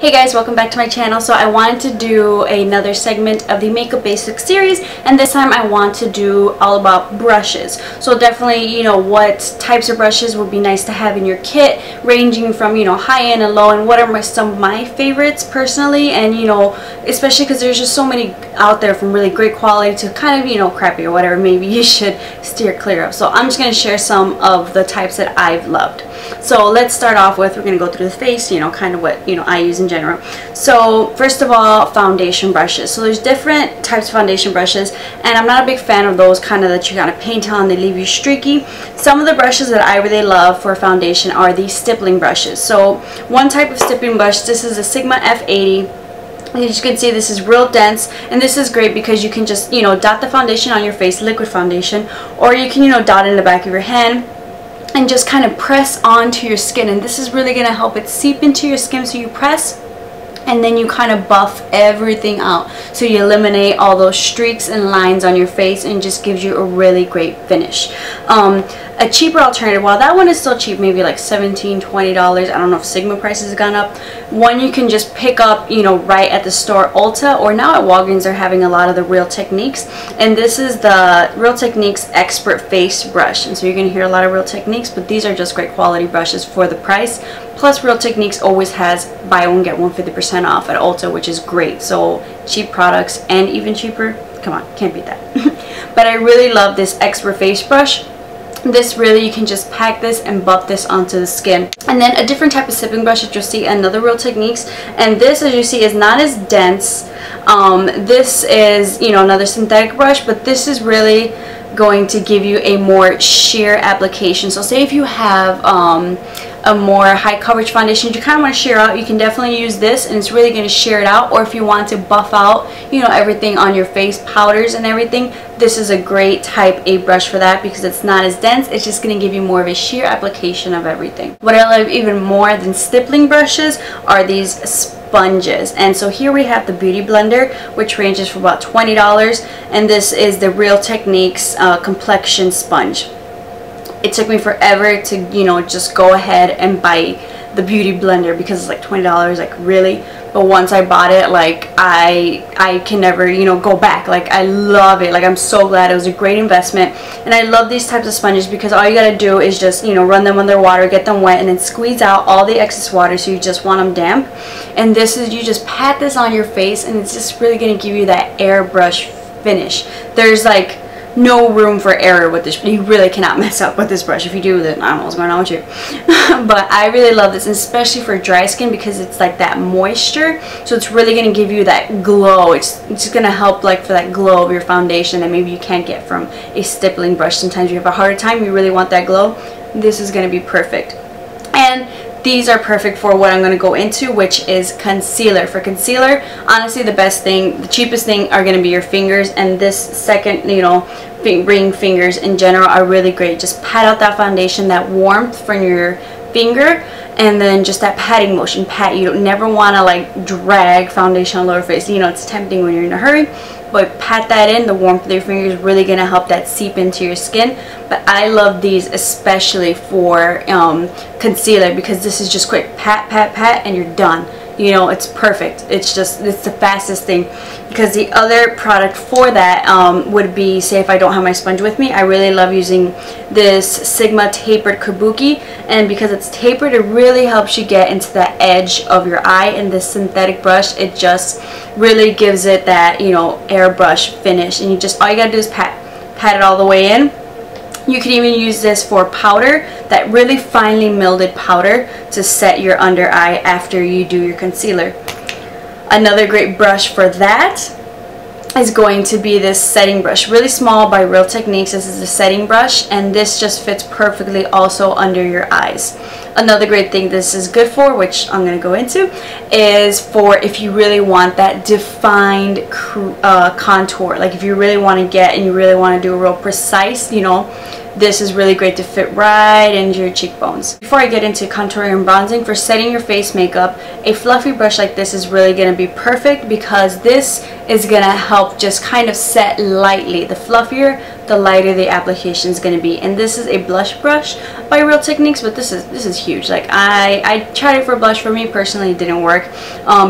Hey guys, welcome back to my channel. So I wanted to do another segment of the Makeup Basics series, and this time I want to do all about brushes. So definitely, what types of brushes would be nice to have in your kit, ranging from, high end and low end. What are some of my favorites personally, and especially because there's just so many out there from really great quality to kind of, crappy or whatever, maybe you should steer clear of. So I'm just going to share some of the types that I've loved. So let's start off with, we're going to go through the face, kind of what, I use in general. So first of all, foundation brushes. So there's different types of foundation brushes, and I'm not a big fan of those kind of that you kind of paint on, they leave you streaky. Some of the brushes that I really love for foundation are the stippling brushes. So one type of stippling brush, this is a Sigma F80. As you can see, this is real dense, and this is great because you can just, dot the foundation on your face, liquid foundation, or you can, dot it in the back of your hand and just kind of press onto your skin, and this is really going to help it seep into your skin. So you press and then you kind of buff everything out, so you eliminate all those streaks and lines on your face, and just gives you a really great finish. A cheaper alternative, while that one is still cheap, maybe like $17, $20, I don't know if Sigma prices have gone up, one you can just pick up, right at the store, Ulta, or now at Walgreens they're having a lot of the Real Techniques, and this is the Real Techniques Expert Face Brush. And so you're going to hear a lot of Real Techniques, but these are just great quality brushes for the price. Plus Real Techniques always has buy one get one 50% off at Ulta, which is great. So cheap products, and even cheaper, come on, can't beat that. But I really love this Expert Face Brush. This really, you can just pack this and buff this onto the skin. And then a different type of stippling brush that you'll see, another Real Techniques, and this, as you see, is not as dense. This is, another synthetic brush, but this is really going to give you a more sheer application. So say if you have a more high coverage foundation you kind of want to sheer out, you can definitely use this, and it's really going to sheer it out. Or if you want to buff out, everything on your face, powders and everything, this is a great type A brush for that, because it's not as dense. It's just going to give you more of a sheer application of everything. What I love even more than stippling brushes are these sponges. And so here we have the Beauty Blender, which ranges for about $20, and this is the Real Techniques Complexion sponge. It took me forever to, just go ahead and buy the Beauty Blender because it's like $20, like really. But once I bought it, like I can never, go back. Like I love it. Like I'm so glad. It was a great investment. And I love these types of sponges because all you gotta do is just, run them under water, get them wet, and then squeeze out all the excess water, so you just want them damp. And this is, you just pat this on your face, and it's just really gonna give you that airbrush finish. There's like no room for error with this. You really cannot mess up with this brush. If you do, then I don't know what's going on with you. But I really love this, especially for dry skin, because it's like that moisture, so it's really going to give you that glow. It's just going to help like for that glow of your foundation that maybe you can't get from a stippling brush. Sometimes you have a harder time, you really want that glow. This is going to be perfect. And these are perfect for what I'm going to go into, which is concealer. For concealer, honestly, the best thing, the cheapest thing are going to be your fingers, and this second, ring fingers in general are really great. Just pat out that foundation, that warmth from your finger, and then just that patting motion. Pat. You don't never want to like drag foundation on lower face. It's tempting when you're in a hurry, but pat that in. The warmth of your finger is really going to help that seep into your skin. But I love these especially for concealer, because this is just quick. Pat, pat, pat, and you're done. It's perfect. It's the fastest thing. Because the other product for that would be, say if I don't have my sponge with me, I really love using this Sigma Tapered Kabuki, and because it's tapered, it really helps you get into the edge of your eye, and this synthetic brush, it just really gives it that, airbrush finish, and all you gotta do is pat it all the way in. You can even use this for powder, that really finely milded powder, to set your under eye after you do your concealer. Another great brush for that is going to be this setting brush, really small, by Real Techniques. This is a setting brush, and this just fits perfectly also under your eyes. Another great thing this is good for, which I'm going to go into, is for if you really want that defined contour. Like if you really want to get, and you really want to do a real precise, this is really great to fit right into your cheekbones. Before I get into contouring and bronzing, for setting your face makeup, a fluffy brush like this is really going to be perfect, because this is going to help just kind of set lightly. The fluffier, the lighter the application is going to be. And this is a blush brush by Real Techniques, but this is huge. Like I tried it for blush. For me personally, it didn't work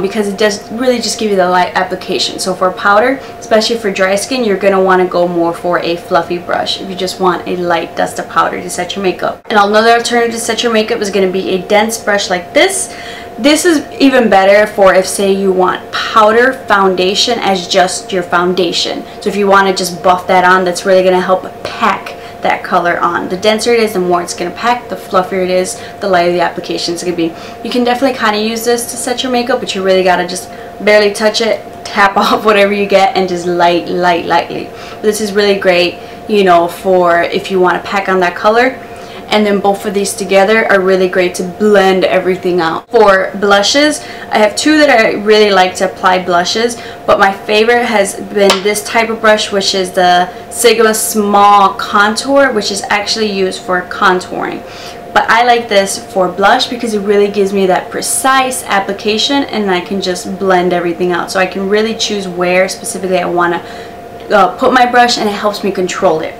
because it does really just give you the light application. So for powder, especially for dry skin, you're going to want to go more for a fluffy brush if you just want a light dust of powder to set your makeup. And another alternative to set your makeup is going to be a dense brush like this. This is even better for if, say, you want powder foundation as just your foundation. So if you want to just buff that on, that's really going to help pack that color on. The denser it is, the more it's going to pack. The fluffier it is, the lighter the application is going to be. You can definitely kind of use this to set your makeup, but you really got to just barely touch it, tap off whatever you get, and just lightly. This is really great, you know, for if you want to pack on that color. And then both of these together are really great to blend everything out. For blushes, I have two that I really like to apply blushes, but my favorite has been this type of brush, which is the Sigma Small Contour, which is actually used for contouring. But I like this for blush because it really gives me that precise application, and I can just blend everything out. So I can really choose where specifically I want to put my brush, and it helps me control it.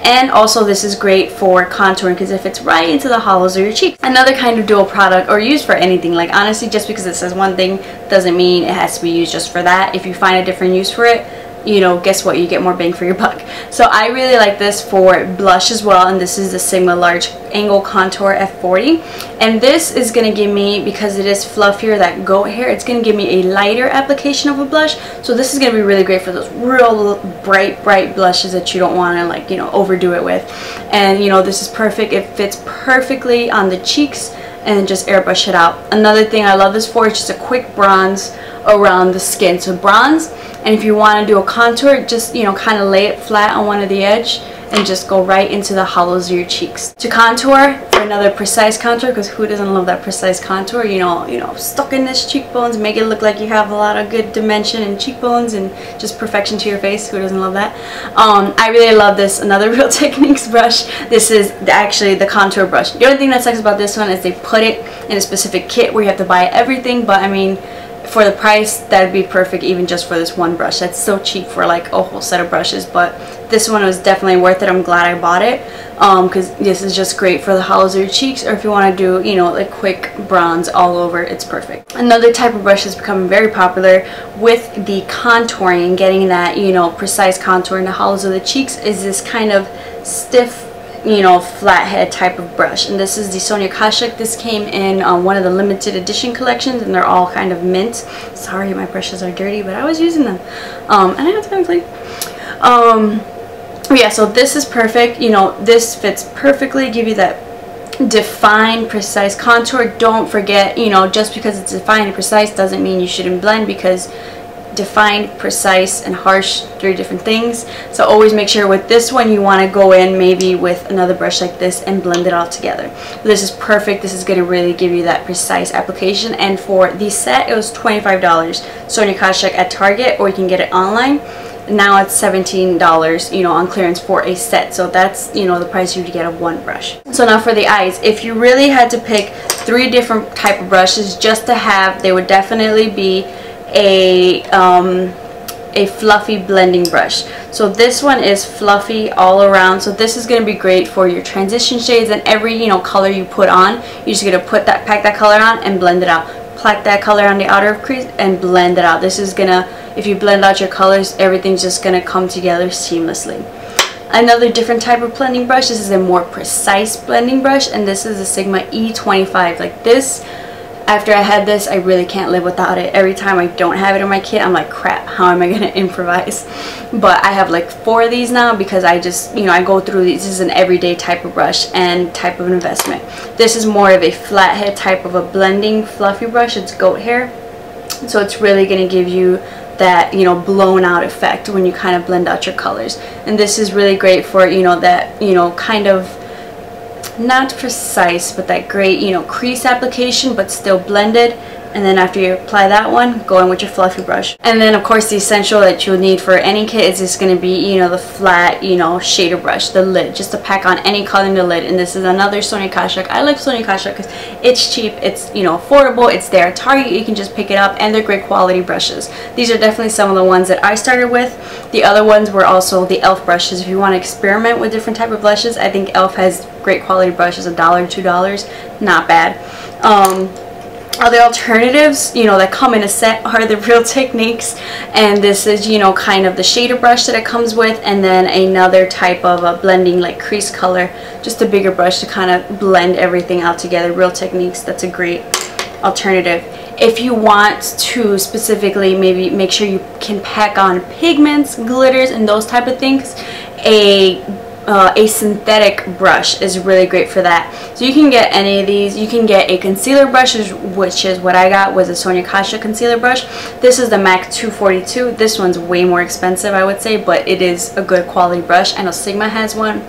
And also this is great for contouring because it fits right into the hollows of your cheeks. Another kind of dual product, or used for anything. Like honestly, just because it says one thing doesn't mean it has to be used just for that. If you find a different use for it, you know, guess what, you get more bang for your buck. So I really like this for blush as well, and this is the Sigma Large Angle Contour F40. And this is going to give me, because it is fluffier, that goat hair, it's going to give me a lighter application of a blush. So this is going to be really great for those real bright blushes that you don't want to, like, you know, overdo it with. And you know, this is perfect. It fits perfectly on the cheeks, and just airbrush it out. Another thing I love this for is just a quick bronze around the skin. So bronze, and if you want to do a contour, just, you know, kind of lay it flat on one of the edge and just go right into the hollows of your cheeks. To contour, for another precise contour, because who doesn't love that precise contour, you know, stuck in this cheekbones, make it look like you have a lot of good dimension and cheekbones and just perfection to your face. Who doesn't love that? I really love this, another Real Techniques brush. This is actually the contour brush. The only thing that sucks about this one is they put it in a specific kit where you have to buy everything, but I mean, for the price, that would be perfect even just for this one brush. That's so cheap for like a whole set of brushes, but this one was definitely worth it. I'm glad I bought it because this is just great for the hollows of your cheeks, or if you want to do, you know, a quick bronze all over, it's perfect. Another type of brush that's becoming very popular with the contouring and getting that, you know, precise contour in the hollows of the cheeks is this kind of stiff, you know, flathead type of brush, and this is the Sonia Kashuk. This came in one of the limited edition collections, and they're all kind of mint. Sorry, my brushes are dirty, but I was using them, and I have time to clean. Yeah, so this is perfect. You know, this fits perfectly. Give you that defined, precise contour. Don't forget, you know, just because it's defined and precise doesn't mean you shouldn't blend, because defined, precise, and harsh, 3 different things. So always make sure with this one you want to go in maybe with another brush like this and blend it all together. This is perfect. This is going to really give you that precise application. And for the set, it was $25, Sonia Kashuk at Target, or you can get it online. Now it's $17, you know, on clearance for a set. So that's, you know, the price you would get of one brush. So now for the eyes, if you really had to pick 3 different type of brushes just to have, they would definitely be a fluffy blending brush. So this one is fluffy all around, so this is going to be great for your transition shades, and every, you know, color you put on, you're just going to pack that color on and blend it out. Pack that color on the outer crease and blend it out. This is gonna, if you blend out your colors, everything's just gonna come together seamlessly. Another different type of blending brush, this is a more precise blending brush, and this is a Sigma E25. Like this, after I had this, I really can't live without it. Every time I don't have it in my kit, I'm like, crap, how am I going to improvise? But I have like 4 of these now because I just, you know, I go through these. This is an everyday type of brush and type of investment. This is more of a flathead type of a blending fluffy brush. It's goat hair. So it's really going to give you that, you know, blown out effect when you kind of blend out your colors. And this is really great for, you know, that, you know, kind of not precise, but that great, you know, crease application, but still blended. And then after you apply that one, go in with your fluffy brush. And then of course the essential that you'll need for any kit is just going to be, you know, the flat, you know, shader brush, the lid, just to pack on any color in the lid. And this is another Sonia Kashuk. I like Sonia Kashuk because it's cheap, it's, you know, affordable, it's there at Target, you can just pick it up, and they're great quality brushes. These are definitely some of the ones that I started with. The other ones were also the e.l.f. brushes. If you want to experiment with different type of brushes, I think e.l.f. has great quality brushes, $1, $2, not bad. Other alternatives, you know, that come in a set are the Real Techniques, and this is, you know, kind of the shader brush that it comes with, and then another type of a blending, like crease color, just a bigger brush to kind of blend everything out together. Real Techniques, that's a great alternative. If you want to specifically maybe make sure you can pack on pigments, glitters, and those type of things, a synthetic brush is really great for that. So you can get any of these. You can get a concealer brush, which is what I got, was a Sonia Kashuk concealer brush. This is the MAC 242. This one's way more expensive, I would say, but it is a good quality brush. I know Sigma has one,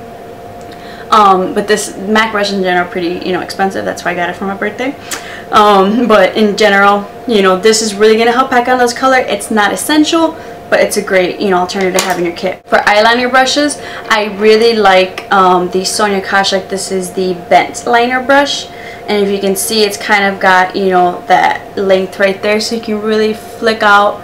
but this MAC brush in general pretty, you know, expensive. That's why I got it for my birthday. But in general, you know, this is really gonna help pack on those color. It's not essential, but it's a great, you know, alternative to have in your kit. For eyeliner brushes, I really like the Sonia Kashuk. This is the bent liner brush, and if you can see, it's kind of got, you know, that length right there, so you can really flick out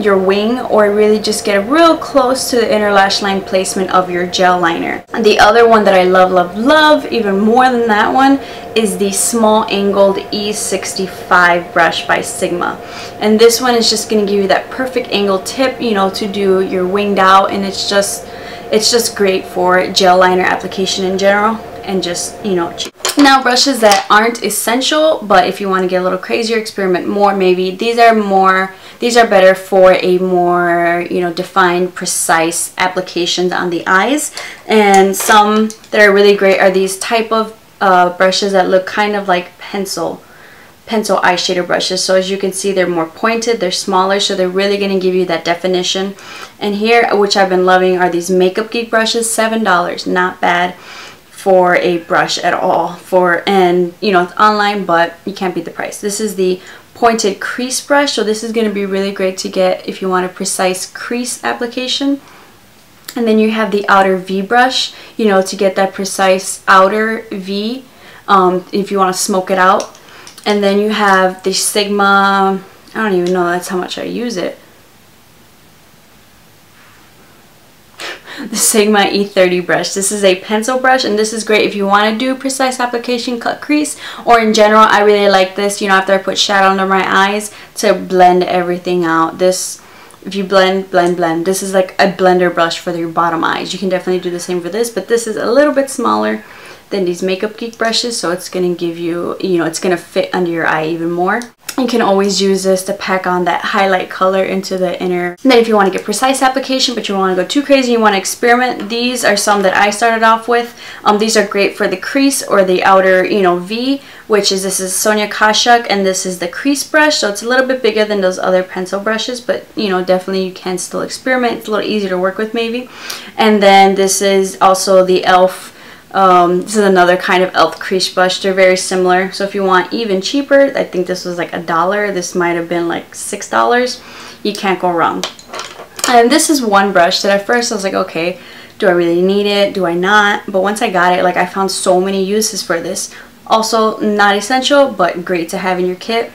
your wing, or really just get real close to the inner lash line placement of your gel liner. And the other one that I love even more than that one is the small angled E65 brush by Sigma. And this one is just going to give you that perfect angled tip, you know, to do your winged out, and it's just great for gel liner application in general, and just, you know, cheap. Now, brushes that aren't essential, but if you want to get a little crazier, experiment more, maybe these are better for a more, you know, defined, precise applications on the eyes. And some that are really great are these type of brushes that look kind of like pencil eyeshadow brushes. So as you can see, they're more pointed, they're smaller, so they're really going to give you that definition. And here, which I've been loving, are these Makeup Geek brushes. $7, not bad for a brush at all. And you know, it's online, but you can't beat the price. This is the pointed crease brush, so this is going to be really great to get if you want a precise crease application. And then you have the outer V brush, you know, to get that precise outer V, if you want to smoke it out. And then you have the Sigma, I don't even know that's how much I use it, the Sigma E30 brush. This is a pencil brush, and this is great if you want to do precise application, cut crease, or in general. I really like this, you know, after I put shadow under my eyes, to blend everything out. This, if you blend, this is like a blender brush for your bottom eyes. You can definitely do the same for this, but this is a little bit smaller than these Makeup Geek brushes, so it's going to give you, you know, it's going to fit under your eye even more. You can always use this to pack on that highlight color into the inner. And then if you want to get precise application, but you want to go too crazy, you want to experiment, these are some that I started off with. These are great for the crease or the outer, you know, V, which is, this is Sonia Kashuk, and this is the crease brush, so it's a little bit bigger than those other pencil brushes, but you know, definitely you can still experiment. It's a little easier to work with maybe. And then this is also the e.l.f. This is another kind of e.l.f. crease brush. They're very similar, so if you want even cheaper, I think this was like $1. This might have been like $6. You can't go wrong. And this is one brush that at first I was like, okay, do I really need it? Do I not? But once I got it, like, I found so many uses for this. Also not essential, but great to have in your kit.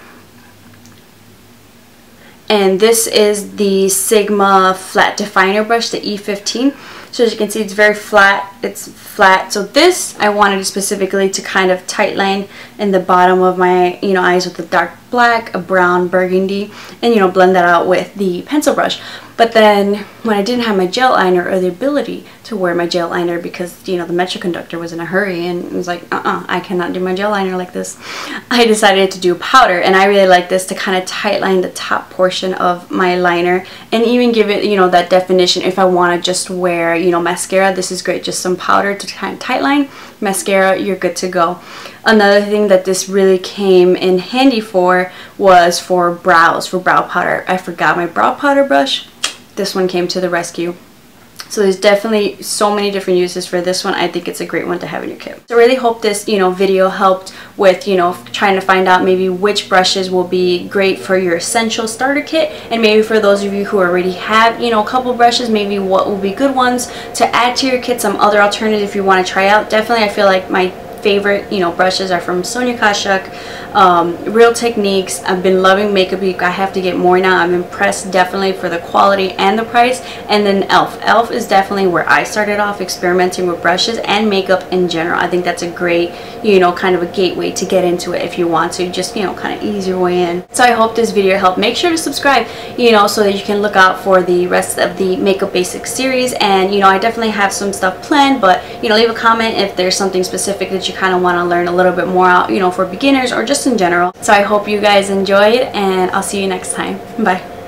And this is the Sigma flat definer brush, the E15. So as you can see, it's very flat. It's flat. So this, I wanted specifically to kind of tight line in the bottom of my, you know, eyes with a dark black, a brown, burgundy, and, you know, blend that out with the pencil brush. But then when I didn't have my gel liner, or the ability to wear my gel liner, because, you know, the Metro conductor was in a hurry and it was like, I cannot do my gel liner like this, I decided to do powder. And I really like this to kind of tight line the top portion of my liner, and even give it, you know, that definition. If I want to just wear, you know, mascara, this is great. Just some powder to kind of tight line. Mascara, you're good to go. Another thing that this really came in handy for was for brows, for brow powder. I forgot my brow powder brush. This one came to the rescue. So there's definitely so many different uses for this one. I think it's a great one to have in your kit. So I really hope this, video helped with, trying to find out maybe which brushes will be great for your essential starter kit, and maybe for those of you who already have, a couple brushes, maybe what will be good ones to add to your kit, some other alternatives if you want to try out. Definitely, I feel like my favorite brushes are from Sonia, Kashuk, Real Techniques. I've been loving Makeup Geek. I have to get more now. I'm impressed definitely for the quality and the price. And then elf is definitely where I started off experimenting with brushes and makeup in general. I think that's a great kind of a gateway to get into it if you want to just kind of ease your way in. So I hope this video helped. Make sure to subscribe so that you can look out for the rest of the Makeup Basics series. And I definitely have some stuff planned, but leave a comment if there's something specific that you kind of want to learn a little bit more out, for beginners or just in general. So I hope you guys enjoyed, and I'll see you next time. Bye.